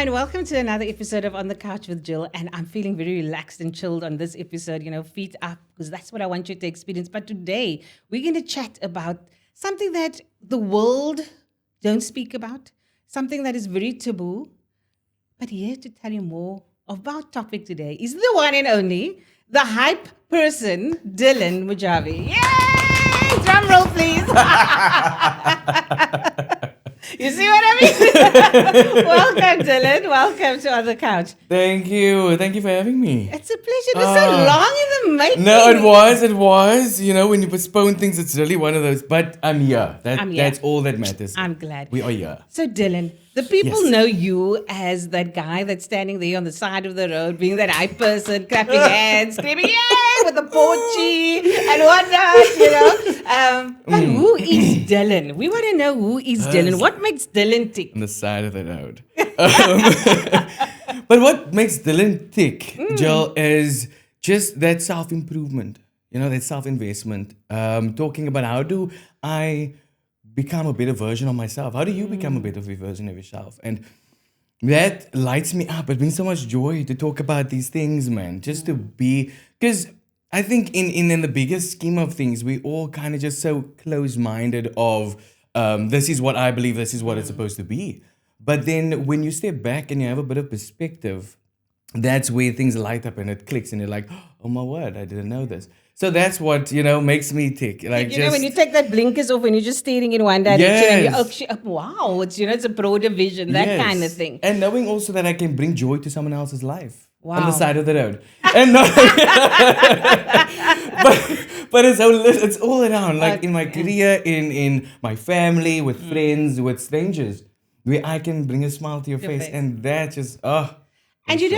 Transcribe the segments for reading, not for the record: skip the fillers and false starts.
and welcome to another episode of On the Couch with Jill. And I'm feeling very relaxed and chilled on this episode, feet up, because that's what I want you to experience. But today, we're going to chat about something that the world don't speak about, something that is very taboo. But here to tell you more of our topic today is the one and only, the hype person, Dylan Majavie. Yay! Drum roll, please. You see what I mean? Welcome, Dylan. Welcome to On the Couch. Thank you. Thank you for having me. It's a pleasure. It was so long in the making. No, it was. When you postpone things, it's really one of those. But I'm here. That's all that matters. I'm glad. We are here. So, Dylan, the people know you as that guy that's standing there on the side of the road, being that hype person, clapping hands, screaming, yay, with the porchy and whatnot, But who is Dylan? We want to know who is Dylan. What makes Dylan tick? On the side of the road. But what makes Dylan tick, Jill, is just that self-improvement, that self-investment. Talking about how do I become a better version of myself? How do you become a better version of yourself? And that lights me up. It brings so much joy to talk about these things, man. Just to be, because I think in the biggest scheme of things, we all kind of just so close-minded of this is what I believe, this is what it's supposed to be. But then when you step back and you have a bit of perspective, that's where things light up and it clicks and you're like, oh my word, I didn't know this. So that's what, makes me tick. Like, when you take that blinkers off and you're just staring in one direction and you're actually, wow, it's a broader vision, that kind of thing. And knowing also that I can bring joy to someone else's life. Wow. On the side of the road. And not, but it's all around, like in my career, in my family, with friends, with strangers, where I can bring a smile to your face. And that just, And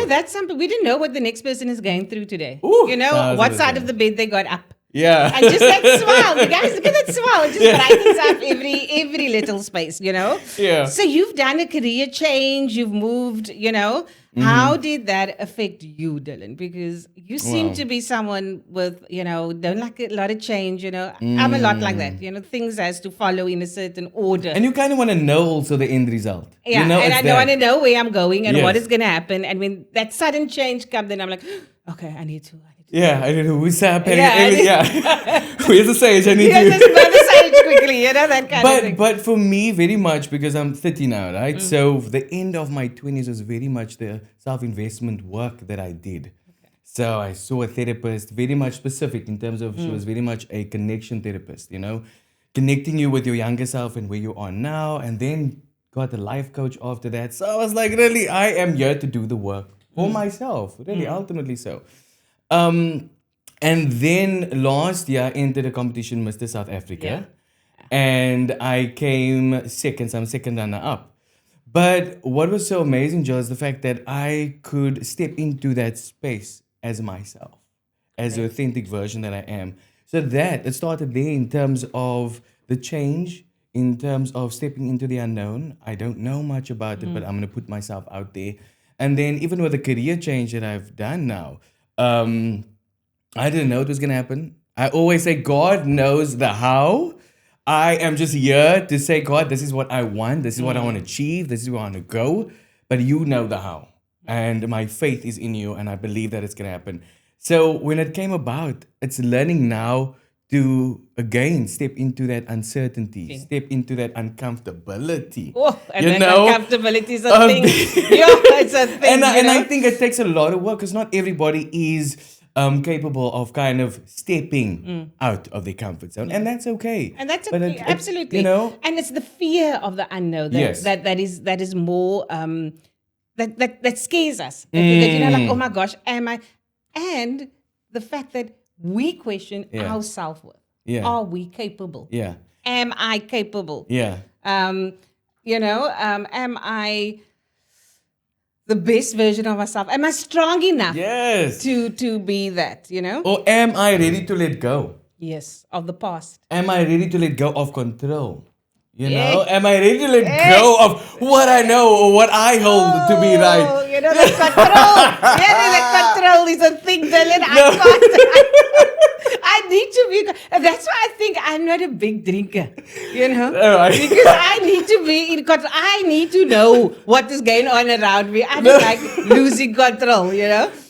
that's something, we didn't know what the next person is going through today. Ooh, what side of the bed they got up. Yeah. And just that smile. You guys, look at that smile. It just brightens up every little space, Yeah. So you've done a career change. You've moved, How did that affect you, Dylan? Because you seem to be someone with, don't like a lot of change, I'm a lot like that. Things has to follow in a certain order. And you kind of want to know also the end result. Yeah, and I want to know where I'm going and what is going to happen. And when that sudden change comes, then I'm like, okay, I need to. Yeah, I don't know who's happening. Where's the sage? I need to. Just burn the sage quickly, that kind of thing. But for me, very much, because I'm 30 now, right? So the end of my 20s was very much the self-investment work that I did. Okay. So I saw a therapist, very much specific in terms of she was very much a connection therapist, connecting you with your younger self and where you are now, and then got a life coach after that. So I was like, really, I am here to do the work for myself, really, ultimately so. And then last year I entered a competition, Mr. South Africa, and I came second, so I'm second runner up. But what was so amazing, Joe, is the fact that I could step into that space as myself, as the authentic version that I am. So it started there in terms of the change, in terms of stepping into the unknown. I don't know much about it, but I'm going to put myself out there. And then even with the career change that I've done now, I didn't know it was going to happen. I always say God knows the how. I am just here to say, God, this is what I want. This is what I want to achieve. This is where I want to go. But you know the how. And my faith is in you. And I believe that it's going to happen. So when it came about, it's learning now to, again, step into that uncertainty, step into that uncomfortability. Oh, and then uncomfortability is a thing. It's a thing. And I think it takes a lot of work because not everybody is capable of kind of stepping out of their comfort zone. And that's okay. And that's okay, absolutely. And it's the fear of the unknown that is more, that scares us. That, oh my gosh, am I? And the fact that we question our self-worth. Yeah. Are we capable? Yeah. Am I capable? Yeah. Am I the best version of myself? Am I strong enough to be that, Or am I ready to let go? Yes, of the past. Am I ready to let go of control? Am I ready to let go of what I know or what I hold to be right? That control. That control is a thing, Dylan. I No. can't. I need to be. That's why I think I'm not a big drinker, Oh, because I need to be in control. I need to know what is going on around me. I don't like losing control.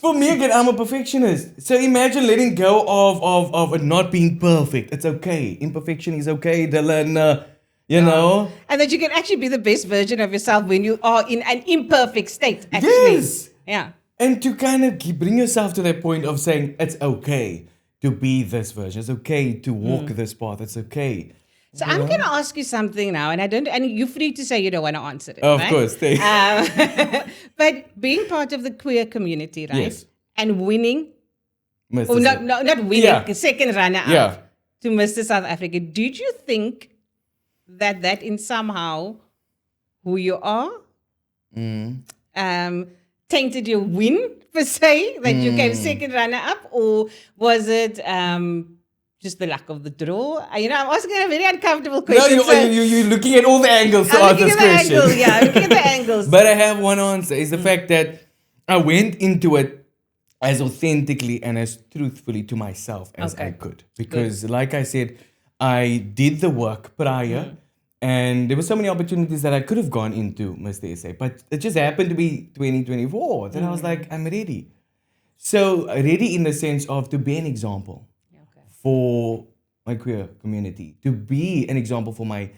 For me again, I'm a perfectionist. So imagine letting go of it not being perfect. It's okay. Imperfection is okay, Dylan. You know? And that you can actually be the best version of yourself when you are in an imperfect state, actually. Yes. Yeah. And to kind of bring yourself to that point of saying it's okay to be this version. It's okay to walk this path. It's okay. So I'm going to ask you something now, and you're free to say you don't want to answer it. Of right? course. But being part of the queer community, right? Yes. And winning, Mr. not winning, Yeah. second runner up Yeah. to Mr. South Africa. Did you think that in somehow who you are tainted your win, per se, that you came second runner up, or was it just the luck of the draw? I'm asking a very uncomfortable question. No, you're looking at all the angles to I'm answer looking this at the question. angles, yeah, looking at the angles. But I have one answer. Is the fact that I went into it as authentically and as truthfully to myself as I could. Because like I said, I did the work prior and there were so many opportunities that I could have gone into Mr. SA. But it just happened to be 2024. Then I was like, I'm ready. So ready in the sense of to be an example for my queer community, to be an example for my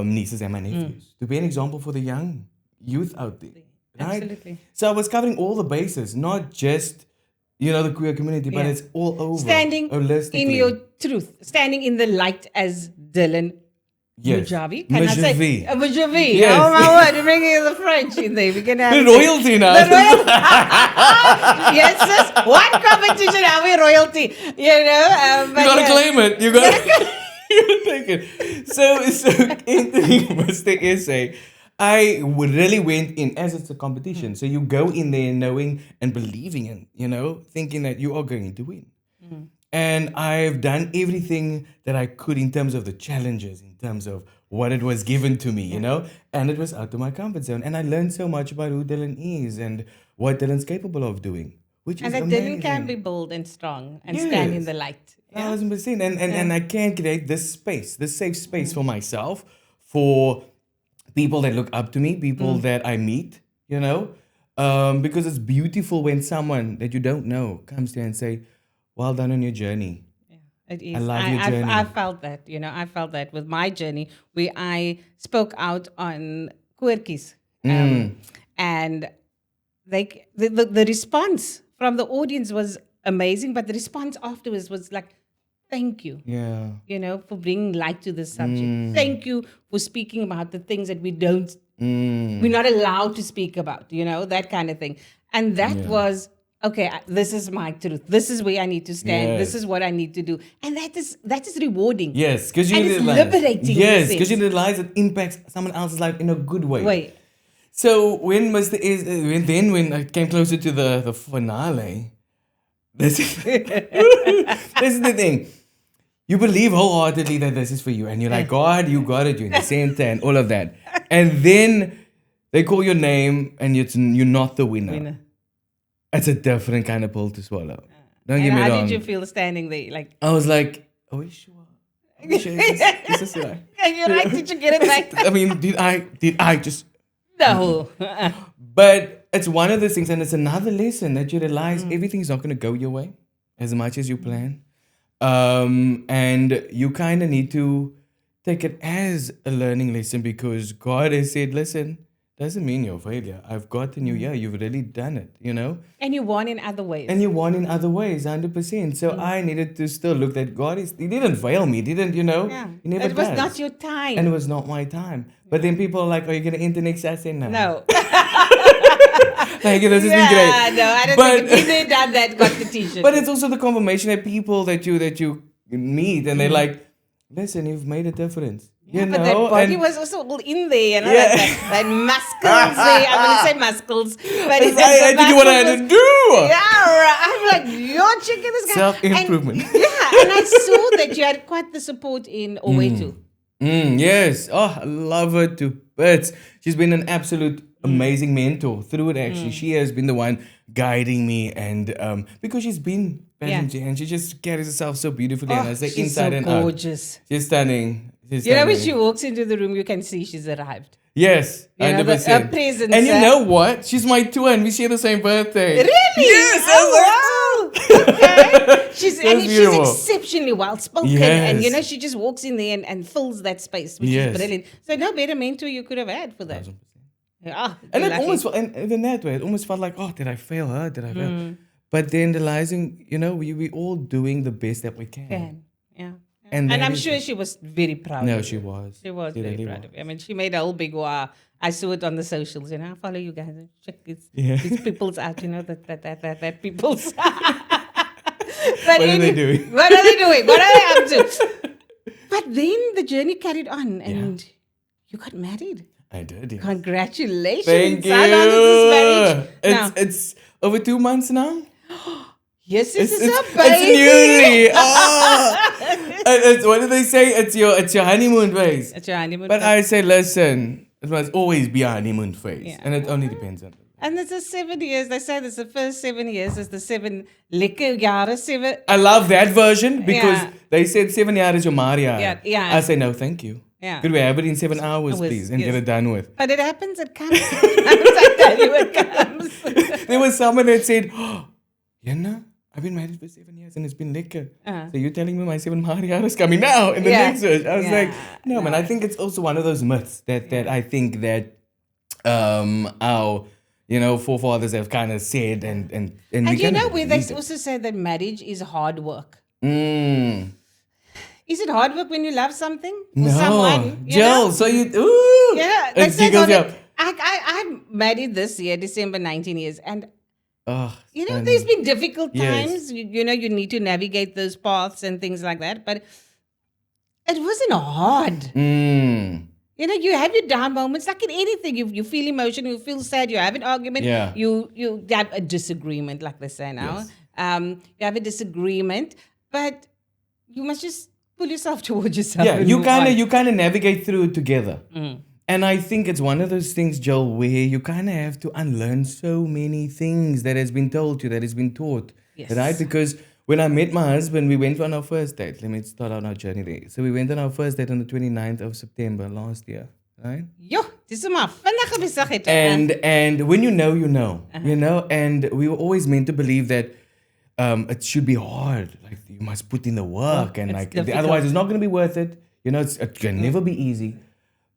nieces and my nephews, to be an example for the young youth out there. Right? Absolutely. So I was covering all the bases, not just, the queer community, but it's all over. Standing holistically. in your truth, standing in the light as Dylan Majavie. Can I say? Majavie. Majavie. Yes. Oh my word, you're bringing the French in there. We're going to have The royalty now. The royalty. Yes, sis. What competition are we royalty? You gotta claim it. You gotta take it. So entering Mr. SA, I really went in as it's a competition. So you go in there knowing and believing in, thinking that you are going to win. And I've done everything that I could in terms of the challenges, in terms of what it was given to me, and it was out of my comfort zone. And I learned so much about who Dylan is and what Dylan's capable of doing, which And is that amazing. Dylan can be bold and strong and stand in the light. 1,000%. And I can create this space, this safe space for myself, for people that look up to me, people that I meet, because it's beautiful when someone that you don't know comes there and say, well done on your journey. It is. I love your journey. I felt that, I felt that with my journey where I spoke out on quirkies. And the response from the audience was amazing, but the response afterwards was like, thank you. Yeah. For bringing light to this subject. Thank you for speaking about the things that we're not allowed to speak about, that kind of thing. And that was, okay, this is my truth. This is where I need to stand. Yes. This is what I need to do. And that is rewarding. Yes, because you And it's realize. liberating. Yes, because you realize it impacts someone else's life in a good way. Wait. So when when I came closer to the finale, this is the thing. You believe wholeheartedly that this is for you, and you're like, God, you got it. You're in the center and all of that, and then they call your name, and you're not the winner. It's a different kind of pill to swallow. Don't get me How wrong. did you feel standing there? Like, I was like, are we sure? Are we sure this is right? and you're like, did you get it right? I mean, did I just... No. But it's one of those things, and it's another lesson that you realize everything's not going to go your way as much as you plan. And you kind of need to take it as a learning lesson, because God has said, listen, doesn't mean you're a failure. I've got the new year. You've really done it, And you won in other ways. And you won in other ways, 100%. So I needed to still look that He didn't fail me. He didn't, He never It was does. not your time. And it was not my time. But then people are like, are you going to enter next Saturday? No. Like, this has been great. No, I don't think if they done that, got the t-shirt. But it's also the confirmation that people that you meet, and they're like, listen, you've made a difference. Yeah, but that body was also all in there, that muscles there. I'm going to say muscles. But I did what I had to do. Yeah, I'm like, you're checking this guy. Self-improvement. And I saw that you had quite the support in Owetu. Yes. Oh, I love her to bits. She's been an absolute amazing mentor through it. Actually, she has been the one guiding me, and because she's been pageantry and she just carries herself so beautifully, and I say She's inside so and gorgeous. out, she's stunning. She's You know, when stunning. she walks into the room, you can see she's arrived. Yes, You know, 100%. her presence. And you know what? She's my twin. We share the same birthday. Really? Yes. Oh, wow. Okay. She's beautiful. exceptionally well spoken, Yes. and you know she just walks in there and fills that space, which Yes. is brilliant. So no better mentor you could have had for that. 1000%. Yeah, And you're it lucky. almost, and in that way, it almost felt like, oh, did I fail her? Did I fail? But then realizing, we all doing the best that we can. Yeah. And And that I'm is sure it. she was very proud. No, of she you. was. She was She very really proud was. of you. I mean, she made a whole big wow. I saw it on the socials. You know, I follow you guys. Check these people's out. You know that people's. But What are they doing? What are they doing? What are they up to? But then the journey carried on, and you got married. I did. Yes. Congratulations! Thank you. How long is this marriage? Now? It's over 2 months now. Yes, this is It's a baby. newly. What do they say? It's your honeymoon phase. It's your honeymoon. But I say, listen, it must always be a honeymoon phase, Yeah. and it only depends on. And it's the 7 years. They say this the first 7 years is the 7 lekker jare. 7. I love that version because Yeah. they said 7 years is your Maria. Yeah. I say no, thank you. Yeah. Could we have it in 7 hours, Hours, please, and yes. get it done with? But it happens. It comes. I tell you, it comes. There was someone that said, oh, I've been married for 7 years and it's been lekker. So you're telling me my 7 Maria is coming now in the Yeah. next verse? I was Yeah. like, no, man. I think it's also one of those myths that I think that our forefathers have kind of said, and we And you kinda know, where believe they it. also say that marriage is hard work. Mm. Is it hard work when you love something? Or No, someone? You Jill. know? So ooh, Yeah, they it say jiggles on up. it. I'm married this year, December 19 years, and Oh, stunning. there's been difficult Yes. times. You know, you need to navigate those paths and things like that. But it wasn't hard. Mm. You know, you have your down moments, like in anything. You feel emotion, you feel sad, you have an argument, Yeah. you have a disagreement, like they say now. Yes. You have a disagreement, but you must just pull yourself towards yourself. Yeah, and you move kind on. of navigate through it together. And I think it's one of those things, Joel, where you kind of have to unlearn so many things that has been told to you, that has been taught. Yes. Right? Because when I met my husband, we went on our first date. Let me start on our journey there. So we went on our first date on the 29th of September last year. Right? Jo, dis is maar vinnige besigheid. And when you know, and we were always meant to believe that it should be hard. Like you must put in the work, and it's like difficult. otherwise it's not going to be worth it. It can never be easy.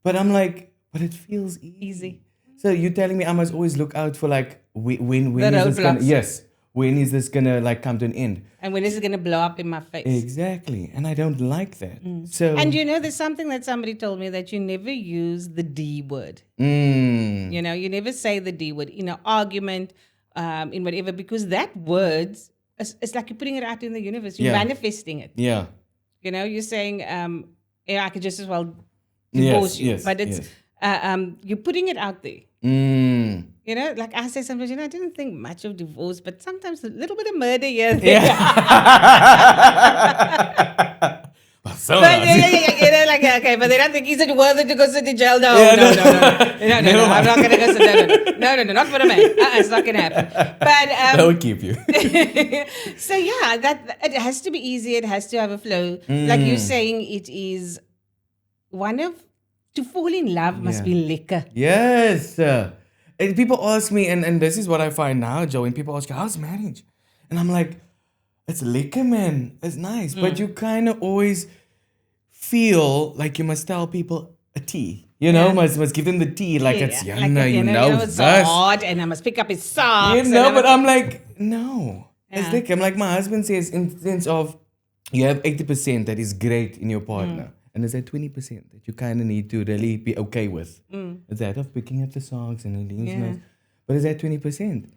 But I'm like, but it feels easy. So you're telling me I must always look out for like when The is this gonna, roadblocks. yes, when is this gonna like come to an end? And when is it going to blow up in my face? Exactly, and I don't like that. So And there's something that somebody told me that you never use the D word. mm, You know, you never say the D word in an argument, in whatever, because that word, it's like you're putting it out in the universe. You're Yeah. manifesting it. yeah, You know, you're saying, I could just as well divorce you. yes, But it's, you're putting it out there. mm. You know, like I say sometimes, I didn't think much of divorce, but sometimes a little bit of murder here and there. Well, so But nice. you know, like, okay, but they don't think, is it worth it to go sit in jail? No, Yeah, no, no. no, no, no, Never I'm mind. not going to go sit No, not for a man. It's not going to happen. But, That would keep you. so yeah, that it has to be easy. It has to have a flow. Like you're saying, it is to fall in love must be lekker. Yes. And people ask me, and this is what I find now, Joe, when people ask, how's marriage? And I'm like, it's lekker, man. It's nice. But you kind of always feel like you must tell people a tea. Must give them the tea. Like it's, like, this. it's hard and I must pick up his socks. But I'm like, no. It's Yeah. like, I'm like, my husband says, in the sense of, you have 80% that is great in your partner. And there's that 20% that you kind of need to really be okay with. It's that of picking up the socks and the leaves. Yeah. But it's that 20%.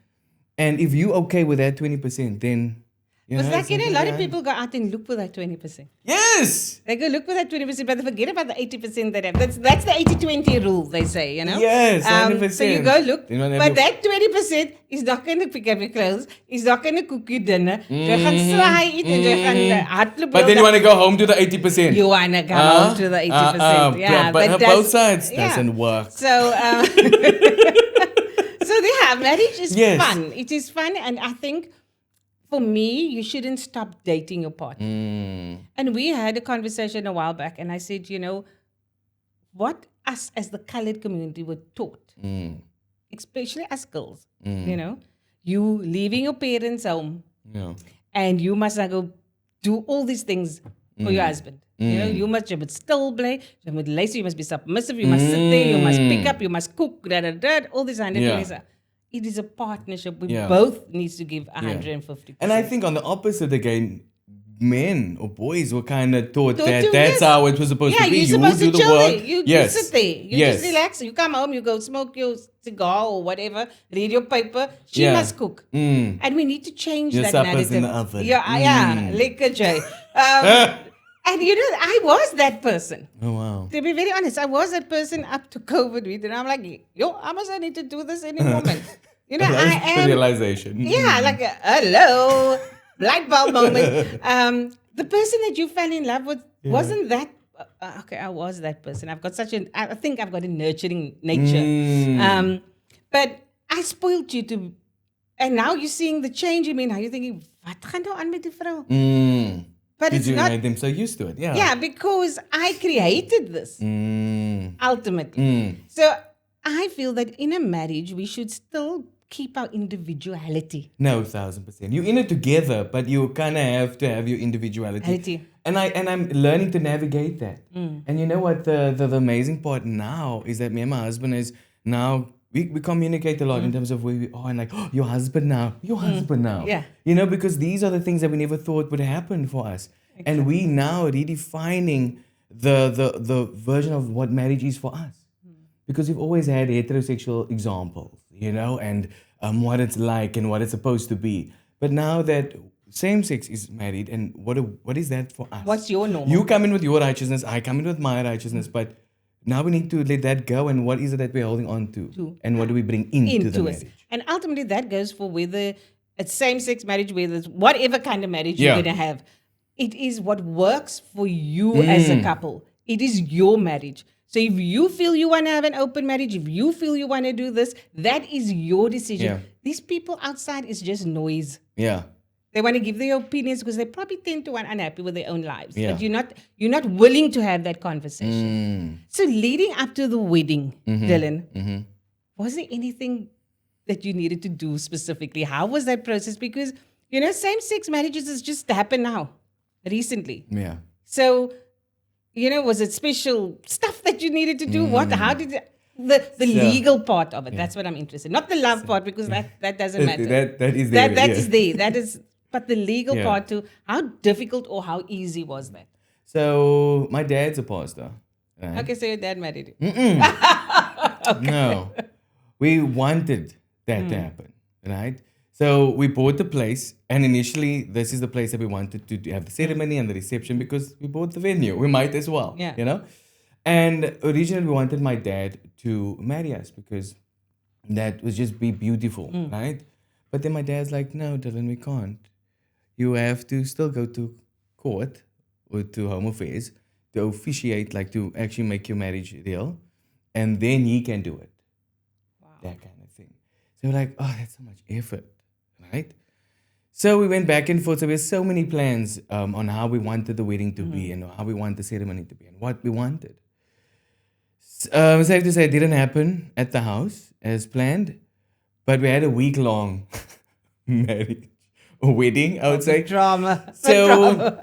And if you okay with that 20%, then... It's like, it's a lot something of people go out and look for that 20%. Yes! They go look for that 20%, but they forget about the 80% that have. That's the 80-20 rule, they say, Yes, 100%. So you go look. You don't have But your- that 20% is not going to pick up your clothes. Is not going to cook you dinner. Jy gaan slaai eat en jy gaan hardloop. But then you want to go home to the 80%. You want to come home to the 80%. Yeah, but that both sides yeah. doesn't work. So, Yeah, marriage is Yes. fun. It is fun. And I think for me, you shouldn't stop dating your partner. And we had a conversation a while back, and I said, what us as the colored community were taught, especially as girls, you leaving your parents' home Yeah. and you must now go do all these things for your husband. You must still play, you must lazy, you must be submissive, you must sit there, you must pick up, you must cook, all these 120. Yeah. It is a partnership. We Yeah. both needs to give Yeah. 150%. And I think on the opposite again, men or boys were kind of taught Taught that to, that's yes. how it was supposed to be. You're You supposed do to the chill work. there. You Yes. sit there. You Yes. just relax. You come home, you go smoke your cigar or whatever, read your paper. She Yeah. must cook. And we need to change Your that supper's narrative. in the oven. Yeah, lekker Jay. And I was that person. Oh wow. To be very honest, I was that person up to COVID week. And I'm like, I must not need to do this anymore, man. That's I the am. realization. Yeah, like hello, light bulb moment. The person that you fell in love with wasn't that. Okay, I was that person. I've got I think I've got a nurturing nature. But I spoiled you to, and now you're seeing the change in me. Now you're thinking, wat gaan nou aan met die vrou? But Did it's you not. made them so used to it? Yeah. Yeah, because I created this ultimately. So I feel that in a marriage we should still keep our individuality. No, 1,000%. You're in it together, but you kind of have to have your individuality. And I'm learning to navigate that. And you know what? The amazing part now is that me and my husband is now we communicate a lot in terms of where we are and like, oh, your husband now. Yeah. Because these are the things that we never thought would happen for us. And we now redefining the version of what marriage is for us. Because we've always had heterosexual examples, and what it's like and what it's supposed to be. But now that same sex is married, and what is that for us? What's your normal? You come in with your righteousness, I come in with my righteousness, but now we need to let that go. And what is it that we're holding on to? And what do we bring into the us. marriage? And ultimately, that goes for whether it's same-sex marriage, whether it's whatever kind of marriage Yeah. you're going to have. It is what works for you as a couple. It is your marriage. So if you feel you want to have an open marriage, if you feel you want to do this, that is your decision. Yeah. These people outside is just noise. Yeah. They want to give their opinions because they probably tend to be unhappy with their own lives. Yeah. But you're not willing to have that conversation. So leading up to the wedding, Dylan, was there anything that you needed to do specifically? How was that process? Because, same-sex marriages has just happened now, recently. Yeah. So, was it special stuff that you needed to do? How did the legal part of it? That's what I'm interested in. Not the love part, because that doesn't matter. That is there. That yeah. is there. That is, but the legal Yeah. part too. How difficult or how easy was that? So my dad's a pastor. Right? Okay, so your dad married you. No. We wanted that to happen, right? So we bought the place, and initially this is the place that we wanted to have the ceremony and the reception because we bought the venue. We might as well, Yeah. And originally we wanted my dad to marry us because that would just be beautiful, right? But then my dad's like, no, Dylan, we can't. You have to still go to court or to Home Affairs to officiate, like to actually make your marriage real, and then he can do it. Wow. That kind of thing. So we're like, oh, that's so much effort, right? So we went back and forth. So we had so many plans on how we wanted the wedding to be and how we want the ceremony to be and what we wanted. Safe to say, it didn't happen at the house as planned, but we had a week-long marriage, or wedding, I would say. Drama. So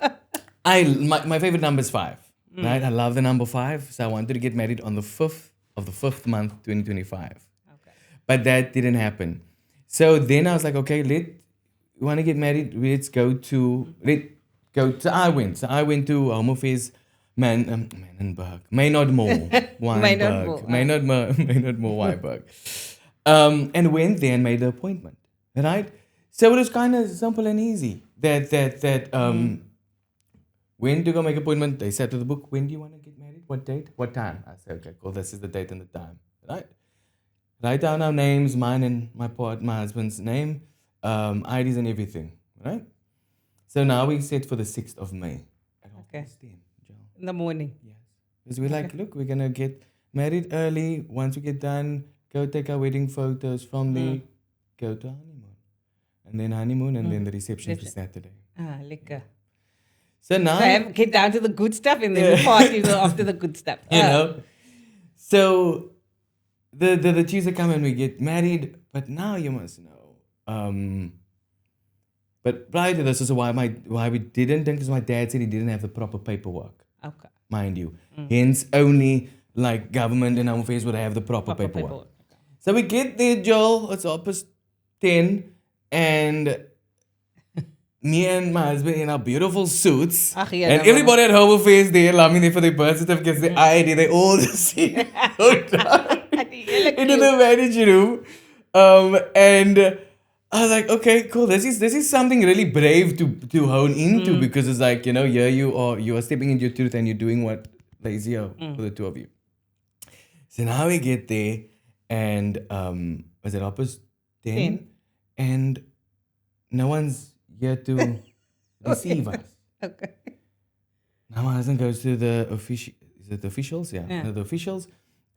my favorite number is 5, right? I love the number 5, so I wanted to get married on the 5th of the 5th month, 2025. Okay. But that didn't happen. So then I was like, okay, we want to get married. Let's go to. I went. So I went to Home Affairs, Maynard Mall, Wynberg, Maynard Mall, Wynberg, and went there and made the appointment. Right. So it was kind of simple and easy. When to go make appointment? They said to the book, when do you want to get married? What date? What time? I said, okay, cool. This is the date and the time. Right. Write down our names, mine and my husband's name, IDs and everything, right? So now we set for the 6th of May. At 10:30, Joe. In the morning. Yes. Because we're like, look, we're going to get married early. Once we get done, go take our wedding photos from there. go to honeymoon. And then honeymoon, and then the reception is the Reception. Saturday. Ah, lekker. So So now, get down to the good stuff and then the party after the good stuff. you know, so the Tuesday come and we get married. But now you must know. But prior to this is why we didn't, because my dad said he didn't have the proper paperwork, Okay. mind you. Hence, only like government and Home Affairs would have the proper paperwork. Okay. So we get there, Joel. It's opposite 10, and me and my husband in our beautiful suits, Ach, yeah, and no, everybody at Home Affairs there, loving there for their birth certificates, their ID, they all just see go down into the manager room. And I was like, okay, cool. This is something really brave to hone into, because it's like, here you are stepping into your truth and you're doing what lazy for the two of you. So now we get there, and was it opposite 10? And no one's here to receive us. Okay. Now my husband goes to the officials? Yeah. Yeah. The officials,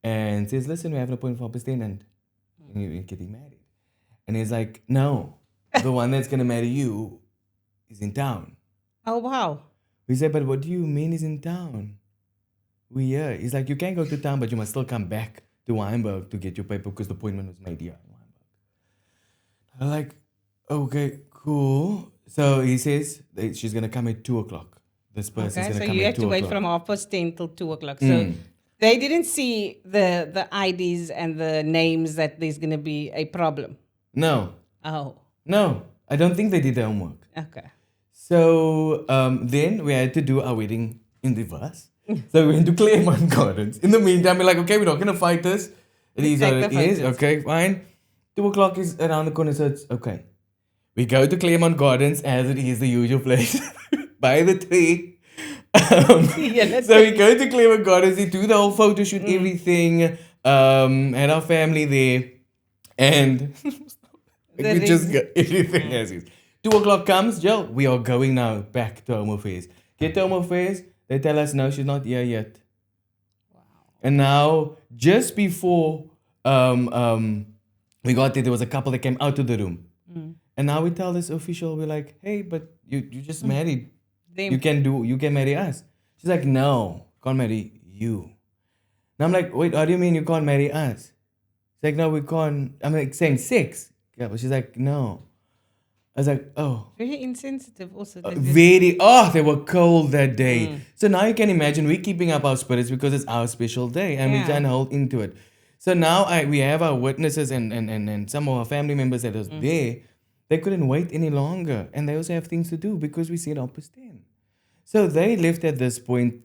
and says, listen, we have an appointment for opposite 10 and you're getting married. And he's like, no, the one that's going to marry you is in town. Oh, wow. We said, but what do you mean he's in town? We're here. He's like, you can't go to town, but you must still come back to Weinberg to get your paper because the appointment was made here in Weinberg. I'm like, okay, cool. So he says that she's going to come at 2 o'clock. This person's Okay, going so to come you at have 2 to o'clock. wait from 10:30 till 2 o'clock. So they didn't see the IDs and the names that there's going to be a problem. No, Oh, I don't think they did their homework. okay. So then we had to do our wedding in reverse. So we went to Claremont Gardens. In the meantime, we're like, okay, we're not going to fight this. It is what it is. Okay, fine. 2 o'clock is around the corner, so it's okay. We go to Claremont Gardens as it is the usual place. By the tree. So we go to Claremont Gardens, we do the whole photo shoot, everything. Had our family there. And we just got everything as is. 2 o'clock comes, Joe, we are going now back to Home Affairs. Get to Home Affairs, they tell us, no, she's not here yet. Wow. And now, just before we got there was a couple that came out of the room. And now we tell this official, we're like, hey, but you just married. You can marry us. She's like, no, can't marry you. And I'm like, wait, what do you mean you can't marry us? She's like, no, we can't. I'm like, same sex. Yeah, but she's like, no. I was like, oh. Very insensitive also. They were cold that day. So now you can imagine we're keeping up our spirits because it's our special day and we try and hold into it. So now we have our witnesses and some of our family members that was there. They couldn't wait any longer. And they also have things to do because we said opposite 10. So they left at this point.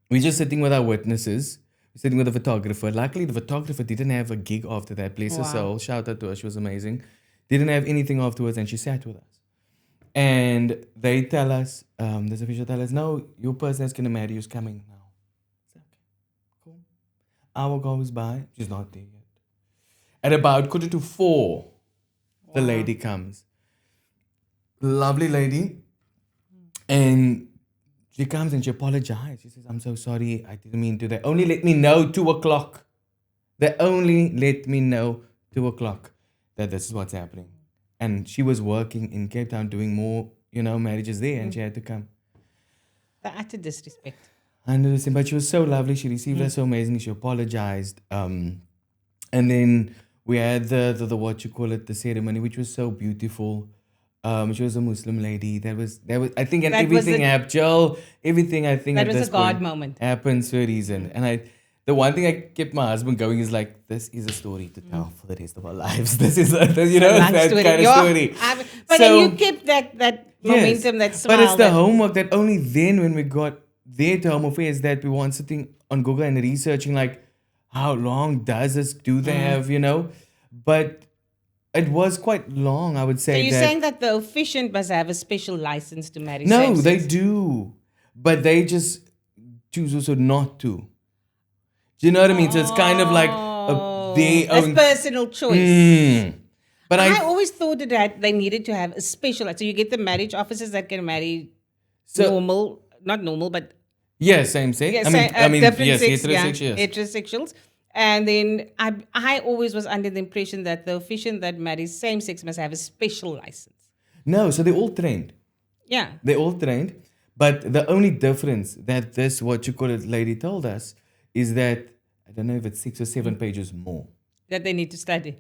We're just sitting with our witnesses. We're sitting with the photographer. Luckily, the photographer didn't have a gig after that. Bless her soul. Shout out to her. She was amazing. Didn't have anything afterwards, and she sat with us. And they tell us, this official tell us, no, your person that's going to marry you is coming now. I said, okay, cool. Hour goes by. She's not there yet. At about 3:45, the lady comes. Lovely lady. And she comes and she apologizes. She says, I'm so sorry. I didn't mean to. They only let me know 2 o'clock. They only let me know 2 o'clock that this is what's happening. And she was working in Cape Town doing more, marriages there, and she had to come. The utter disrespect. 100%. But she was so lovely. She received us so amazingly. She apologized. And then we had the what you call it, the ceremony, which was so beautiful. She was a Muslim lady. That was I think, and everything happened. Joel, everything I think that at was this a God point moment. happens for a reason. And the one thing I kept my husband going is like, this is a story to tell for the rest of our lives. This is that story. kind of story. But So- then you kept that momentum, that smile. But it's the homework that only then when we got there to Home Affairs that we weren't sitting on Google and researching like, how long does this, do they have, But it was quite long, I would say. So you're saying that the officiant must have a special license to marry No, same-sex? they do. But they just choose also not to. Do you know what I mean? So it's kind of like their own... That's personal choice. But I always thought that they needed to have a special... So you get the marriage officers that can marry not normal, but... Yeah, same sex. Yeah, different different yes, sex, heterosexual, yes. heterosexuals. And then I always was under the impression that the officiant that marries same sex must have a special license. No, so they're all trained. Yeah. They're all trained. But the only difference that this, what you call it, lady told us is that, I don't know if it's 6 or 7 pages more. That they need to study.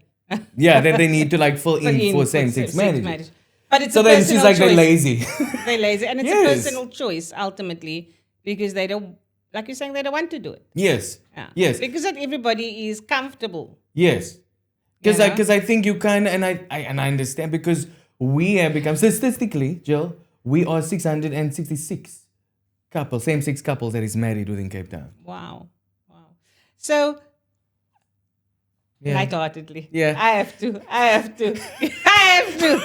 Yeah, that they need to like fill For in for for same-sex marriage. But it's So a then personal she's like, choice. they're lazy. They're lazy. And it's a Yes. personal choice ultimately because they don't, like you're saying, they don't want to do it. Yes. Yeah. Yes. Because not everybody is comfortable. Yes. You Because know? I think you can, and I understand, because we have become, statistically, Jill, we are 666 couples, same-sex couples that is married within Cape Town. Wow. Wow. So, Yeah. lightheartedly. Yeah. I have to. I have to. I have to.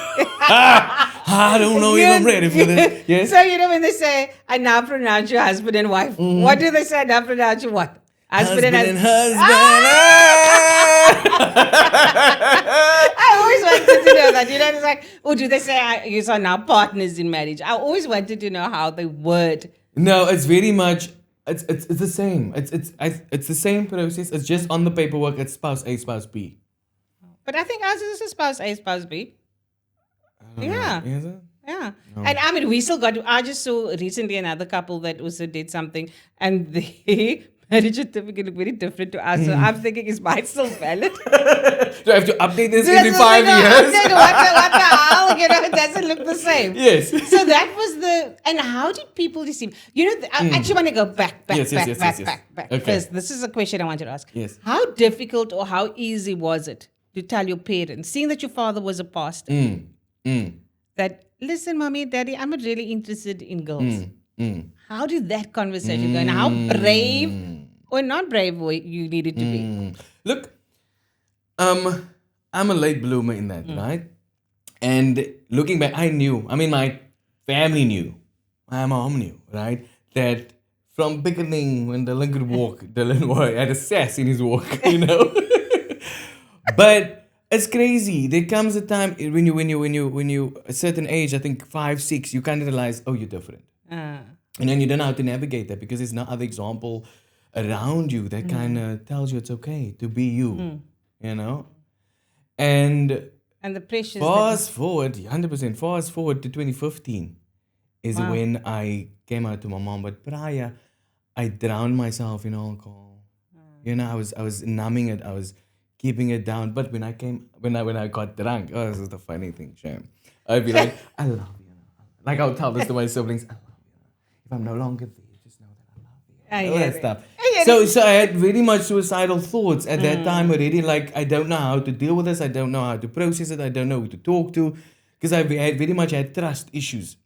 I don't know if I'm ready for this. Yes. So, you know, when they say, I now pronounce you husband and wife, what do they say? I now pronounce you what? Husband and husband. I always wanted to know that. You know, it's like, oh, do they say you are now partners in marriage? I always wanted to know how they word. No, it's very much. It's the same. It's the same process. It's just on the paperwork. It's spouse A, spouse B. But I think ours is a spouse A, spouse B. Yeah. Is it? Yeah. And I mean, we still got I just saw recently another couple that also did something and the marriage certificate looked very different to us. So I'm thinking, is mine still valid? Do I have to update this Yes, every it's 5 like, years? what the hell? You know, it doesn't look the same. Yes. So that was and how did people deceive? You know, I actually want to go back. Yes. Okay. Because this is a question I wanted to ask. Yes. How difficult or how easy was it to tell your parents, seeing that your father was a pastor, that, listen, mommy, daddy, I'm not really interested in girls. How did that conversation go? And how brave or not brave you needed to be? Look, I'm a late bloomer in that, right? And looking back, I knew. I mean, my family knew. My mom knew, right? That from beginning, when Dylan could walk, Dylan had a sass in his walk, you know. But it's crazy. There comes a time when you a certain age, I think 5, 6, you kind of realize, oh, you're different. And then you don't know how to navigate that because there's no other example around you that kind of tells you it's okay to be you, you know? And the pressures. fast forward, 100%, fast forward to 2015 is when I came out to my mom. But prior, I drowned myself in alcohol. You know, I was numbing it. I was keeping it down. But when I got drunk, oh, this is the funny thing, Sham. I'd be like, I love you. Like I'll tell this to my siblings, I love you. If I'm no longer there, just know that I love you. All that stuff. So I had very much suicidal thoughts at that time already. Like, I don't know how to deal with this. I don't know how to process it. I don't know who to talk to. Because I had very much had trust issues.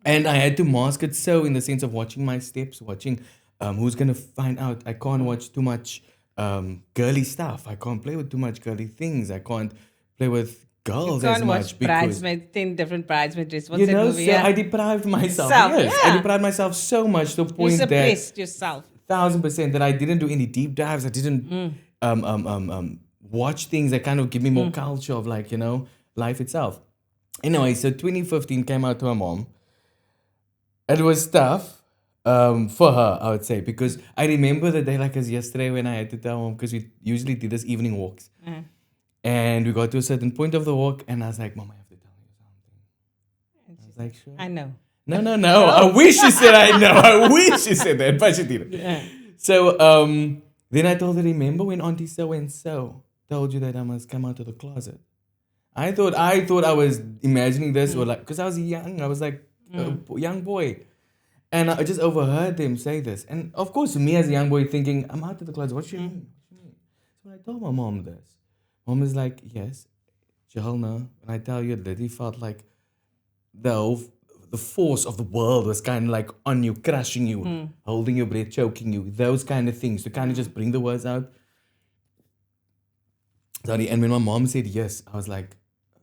And I had to mask it so in the sense of watching my steps, watching who's going to find out. I can't watch too much girly stuff. I can't play with too much girly things. I can't play with girls as much. Watch bridesmaids, 10 different bridesmaid dresses. What's You that know, movie? so Yeah. I deprived myself. Self, Yes, yeah. I deprived myself so much to the You point that suppressed yourself. 1,000% that I didn't do any deep dives. I didn't watch things that kind of give me more culture of, like, you know, life itself. Anyway, so 2015 came out to my mom. It was tough for her, I would say, because I remember the day like as yesterday when I had to tell mom, because we usually did this evening walks. And we got to a certain point of the walk and I was like, Mom, I have to tell you something. I was like, sure. I know. No. I wish she said I know. I wish she said that, but she didn't. Yeah. So then I told her, remember when Auntie so-and-so told you that I must come out of the closet? I thought I was imagining this, or like, because I was young. I was like a young boy. And I just overheard them say this. And of course, me as a young boy thinking, I'm out of the closet. What do you mean? So I told my mom this. Mom is like, yes, Johanna, when I tell you that he felt like the force of the world was kind of like on you, crushing you, holding your breath, choking you, those kind of things, to kind of just bring the words out. Sorry, and when my mom said yes, I was like,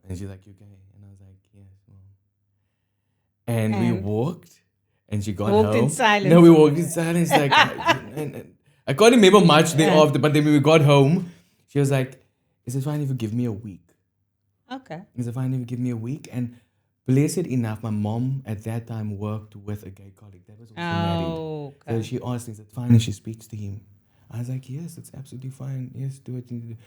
and she's like, you gay? And I was like, yes, Mom. And we walked, and she got Walked home. in silence. No, we walked in silence. Like, and I can't remember much thereafter, but then when we got home, she was like, is it fine if you give me a week? Okay. Is it fine if you give me a week? And blessed enough, my mom at that time worked with a gay colleague that was also married. Okay. So she asked, is it fine if she speaks to him? I was like, yes, it's absolutely fine. Yes, do what you need to do.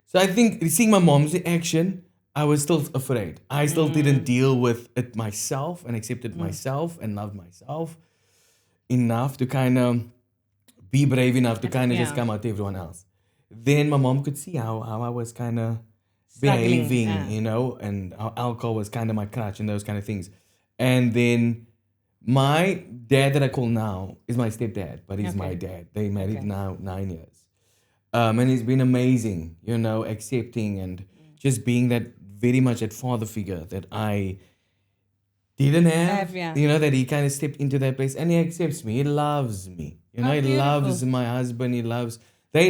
So I think seeing my mom's reaction, I was still afraid. I still didn't deal with it myself and accepted myself and loved myself enough to kind of be brave enough to kind of just Yeah. come out to everyone else. Then my mom could see how I was kind of Struggling. behaving, you know, and how alcohol was kind of my crutch and those kind of things. And then my dad that I call now is my stepdad, but he's my Okay. dad. They married Okay. now 9 years. And he's been amazing, you know, accepting and just being that very much that father figure that I didn't have, Yeah. you know, that he kind of stepped into that place and he accepts me. He loves me, you know, Oh, he loves beautiful. my husband. They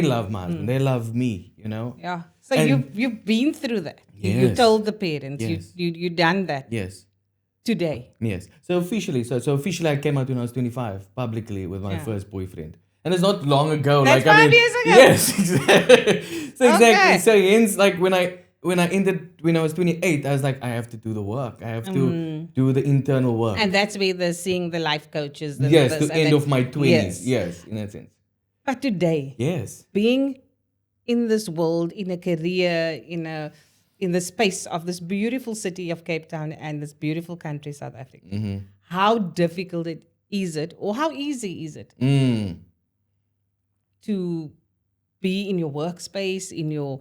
love my husband. They love me, you know. Yeah. So And you've been through that. You yes, told the parents. yes, You done that yes, today. yes. So officially I came out when I was 25 publicly with my Yeah. first boyfriend. And it's not long ago. That's like I mean, 5 years ago. yes, exactly. So exactly. Okay. So hence, like when I was 28, I was like, I have to do the work. I have to do the internal work. And that's where the seeing the life coaches. The Yes, this, to and end then- of my 20s. Yes. Yes, in that sense. But today, Yes. being in this world, in a career, in the space of this beautiful city of Cape Town and this beautiful country, South Africa, how difficult is it, or how easy is it to be in your workspace, in your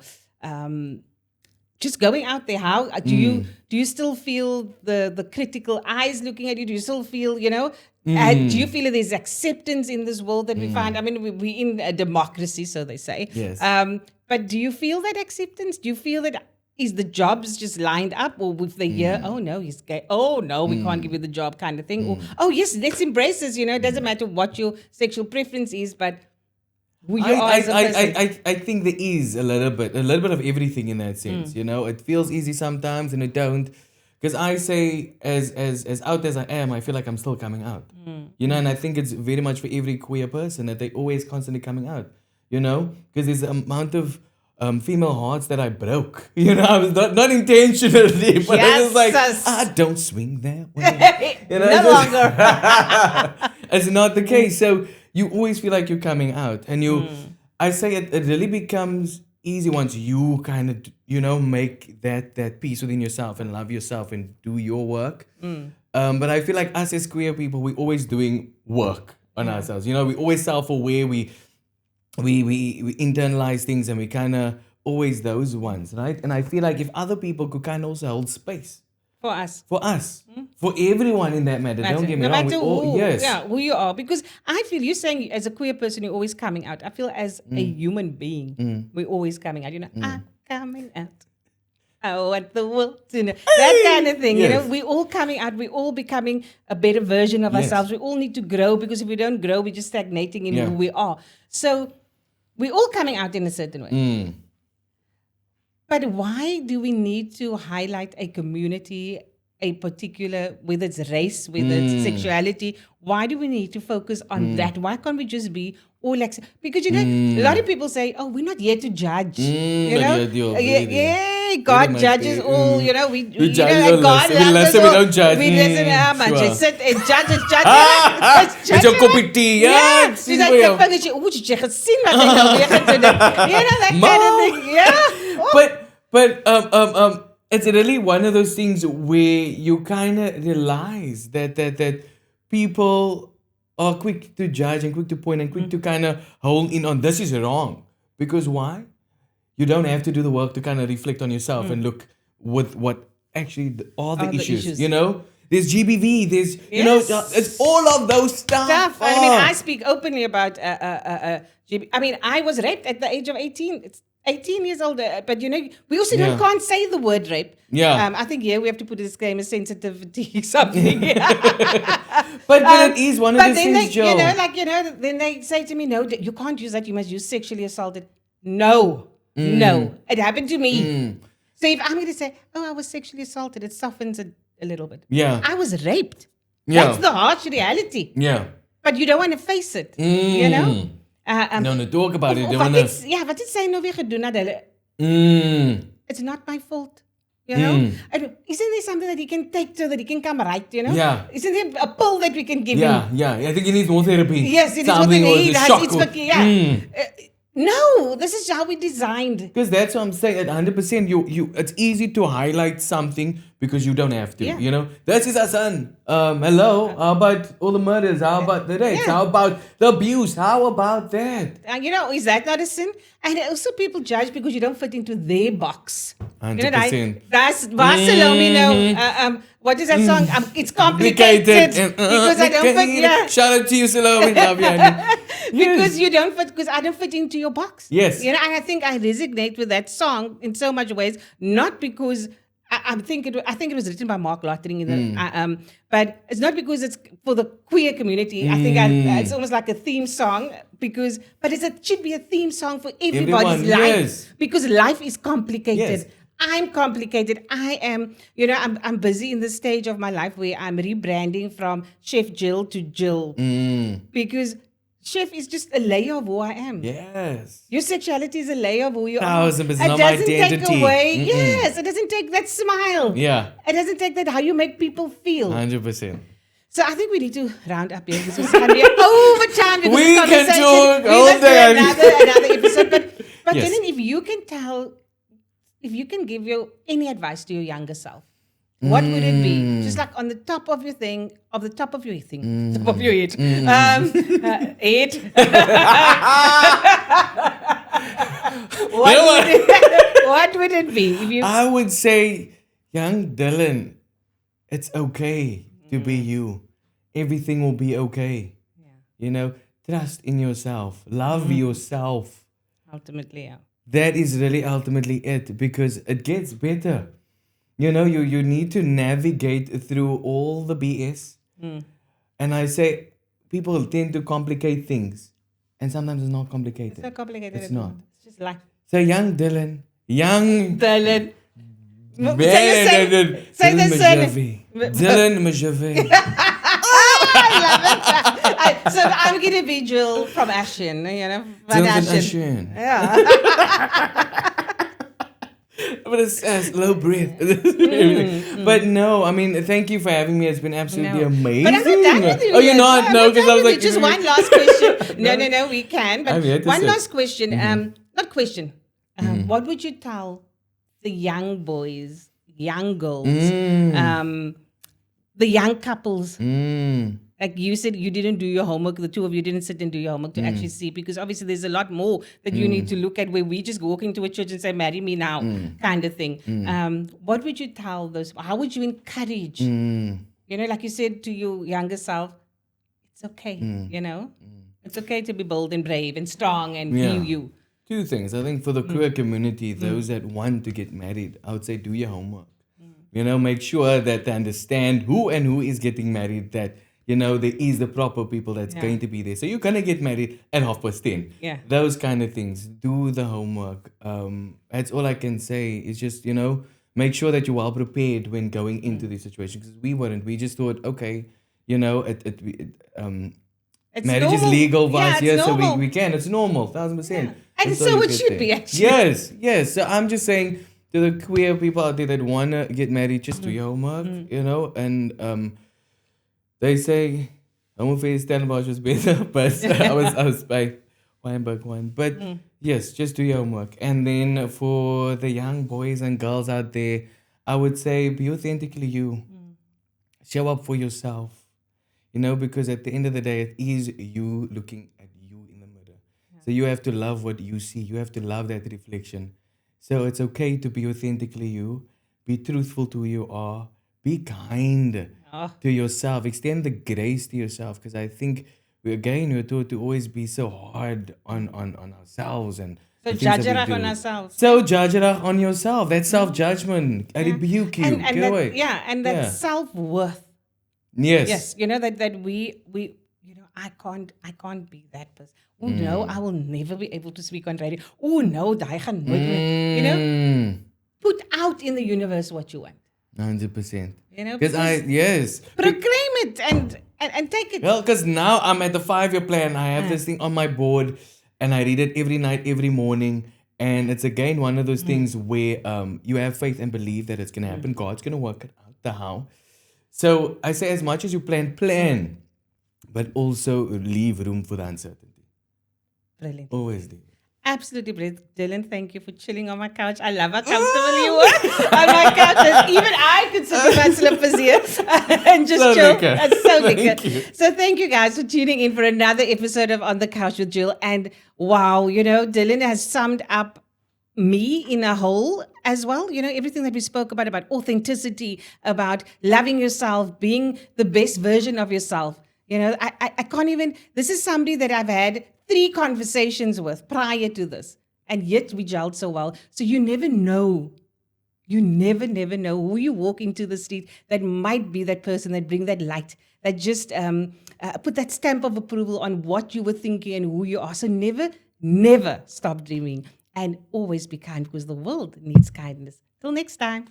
just going out there? How do you still feel the critical eyes looking at you? Do you still feel, do you feel that there's acceptance in this world that we find? I mean, we're in a democracy, so they say. Yes. But do you feel that acceptance? Do you feel that is the jobs just lined up, or if they hear, oh no, he's gay, oh no, we can't give you the job, kind of thing, or oh yes, let's embrace this. It doesn't matter what your sexual preference is, but who you are as a person. I think there is a little bit of everything in that sense. It feels easy sometimes and it don't. Because I say, as out as I am, I feel like I'm still coming out. And I think it's very much for every queer person that they always constantly coming out. Because there's the amount of female hearts that I broke. I was not intentionally, but I was like, don't swing that way. No longer. It's not the case. So you always feel like you're coming out, and I say it really becomes easy once you kind of make that peace within yourself and love yourself and do your work. But I feel like us as queer people, we're always doing work on ourselves. We always self-aware. We internalize things, and we kind of always those ones, right? And I feel like if other people could kind of also hold space For us. for everyone in that matter. Don't get me no wrong. matter we all, who, yes. yeah, who you are. Because I feel you're saying as a queer person, you're always coming out. I feel as a human being, we're always coming out. I'm coming out. I want the world to know. That kind of thing. Yes. We're all coming out. We're all becoming a better version of Yes. ourselves. We all need to grow, because if we don't grow, we're just stagnating in Yeah. who we are. So we're all coming out in a certain way. But why do we need to highlight a community, a particular, whether it's race, whether it's sexuality? Why do we need to focus on that? Why can't we just be all like? Because a lot of people say, "Oh, we're not here to judge." God much, judges all. We judge all God less. We loves us listen, we all. don't judge. We listen. Sure. Just sit and judge. It's judge. It's your cup of tea. Yeah, it's She's like, way the fingers, jy gesien wat ek nou weer gedoen het. That kind of thing. Yeah. Oh. But it's really one of those things where you kind of realize that people are quick to judge and quick to point and quick to kind of hold in on this is wrong. Because why? You don't have to do the work to kind of reflect on yourself and look with what actually are the issues. There's GBV, there's, it's all of those stuff. I mean, I speak openly about GB. I mean, I was raped at the age of 18. It's 18 years old. But, we also can't say the word rape. Yeah. I think here we have to put a disclaimer, sensitivity, something. But it is one of those things, Joe. Then they say to me, no, you can't use that. You must use sexually assaulted. No. It happened to me. So if I'm going to say, oh, I was sexually assaulted, it softens it a little bit. Yeah. I was raped. Yeah. That's the harsh reality. Yeah. But you don't want to face it. No, talk about it. Wat het sê nou weer gedoen dat hulle? It's not my fault. You know, and isn't there something that he can take so that he can come right? You know, Yeah. isn't there a pill that we can give Yeah, him? yeah. I think he needs more therapy. Yes, it is what Something we or need. the Has shock. it's for, yeah. No, this is how we designed. Because that's what I'm saying. At 100%, it's easy to highlight something because you don't have to. Yeah. You know, this is our son. Hello. How about all the murders? How about the rapes? Yeah. How about the abuse? How about that? You know, is that not a sin? And also, people judge because you don't fit into their box. You know, 100%. that's Barcelona. You know, what is that song? It's complicated And, because I don't fit. Yeah, Shout out to you, Salome. Love you, honey. because you don't fit. Because I don't fit into your box. Yes. You know, and I think I resonate with that song in so much ways. Not because I think it was written by Mark Lottering in the, but it's not because it's for the queer community. I think it's almost like a theme song but it should be a theme song for everybody's Everyone, life yes. because life is complicated. Yes. I'm complicated. I am, you know, I'm busy in the stage of my life where I'm rebranding from Chef Jill to Jill because Chef is just a layer of who I am. Yes. Your sexuality is a layer of who you are. 1000% It of my doesn't take identity. away. Yes, it doesn't take that smile. Yeah. It doesn't take that how you make people feel. 100%. So I think we need to round up here because we're going to be over time. Because We this can conversation- talk we all must do day. another episode. But Yes. Dylan, if you can give any advice to your younger self, what would it be? Just like on the top of your thing, top of your head. Head. What would it be? If you I would say, young Dylan, it's okay to be you. Everything will be okay. You know, trust in yourself. Love yourself. ultimately, yeah. That is really ultimately it because it gets better. You know, you need to navigate through all the BS. And I say, people tend to complicate things. And sometimes it's not complicated. It's not complicated. It's at all. not. It's just like So young Dylan, young Dylan. Dylan Say the surname. Majavie. Dylan Majavie. So I'm gonna be Jill from Ashen, you know. Van Dylan Ashen. Ashen. Yeah. But it's low breath. But no, I mean, thank you for having me. It's been absolutely amazing. But I'm not done with you. Oh, you're yet. not? No, because I was like, just one last question. No, we can. I'm But here to one sit. last question. Not question. What would you tell the young boys, young girls, the young couples? Like you said, you didn't do your homework. The two of you didn't sit and do your homework to actually see, because obviously there's a lot more that you need to look at, where we just walk into a church and say, marry me now, kind of thing. What would you tell those? How would you encourage? You know, like you said to your younger self, it's okay, you know? It's okay to be bold and brave and strong and be you. Two things. I think for the queer community, those that want to get married, I would say do your homework. You know, make sure that they understand who is getting married, that you know, there is the proper people that's going to be there. So you're going to get married at 10:30. Yeah. Those kind of things. Do the homework. That's all I can say. Is just, you know, make sure that you're well prepared when going into this situation. Because we weren't. We just thought, okay, you know, It's marriage is normal. legal for Yeah, us it's here, so normal. we can. It's normal, 1000%. And That's so all you it get should there. be, actually. Yes. So I'm just saying to the queer people out there that want to get married, just do your homework, you know, and they say, I'm going to say Stellenbosch was better, but I was by Weinberg one. But yes, just do your homework. And then for the young boys and girls out there, I would say be authentically you. Show up for yourself. You know, because at the end of the day, it is you looking at you in the mirror. So you have to love what you see. You have to love that reflection. So it's okay to be authentically you. Be truthful to who you are. Be kind to yourself. Extend the grace to yourself. Because I think, we're taught to always be so hard on ourselves. And So the things that we judge do. on ourselves. So judge it on yourself. That's self-judgment. I rebuke you. And Get that, away. yeah, and that Yeah. self-worth. Yes. Yes, you know that we you know, I can't be that person. Oh no, I will never be able to speak on radio. Oh no, daai gaan nooit meer. You know, put out in the universe what you want. 100%. You know, Because yes. proclaim it and take it. Well, because now I'm at the 5-year plan. I have this thing on my board and I read it every night, every morning. And it's again one of those things where you have faith and believe that it's going to happen. God's going to work it out, the how. So I say, as much as you plan, but also leave room for the uncertainty. Brilliant. Always leave. Absolutely brilliant. Dylan, thank you for chilling on my couch. I love how comfortable you were on my couch. And even I could sit in my slippers here and just So chill. lekker. That's so Thank lekker. you. So thank you guys for tuning in for another episode of On the Couch with Jill. And wow, Dylan has summed up me in a whole as well. Everything that we spoke about authenticity, about loving yourself, being the best version of yourself. I can't even, this is somebody that I've had 3 conversations with prior to this, and yet we gelled so well. So you never know. You never know who you walk into the street that might be that person that bring that light, that just put that stamp of approval on what you were thinking and who you are. So never stop dreaming, and always be kind, because the world needs kindness. Till next time.